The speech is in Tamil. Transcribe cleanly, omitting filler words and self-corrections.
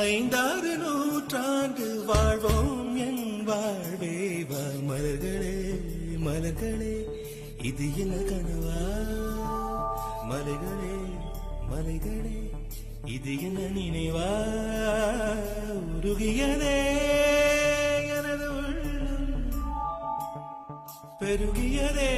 ஐந்தாறு நூற்றாண்டு வாழ்வோம் என் வாழ்வே வா மலர்களே மலர்களே இது என்ன கனவா மலைகளே மலைகளே இது என்ன நினைவா உருகியதே எனது உள்ளம் பெருகியதே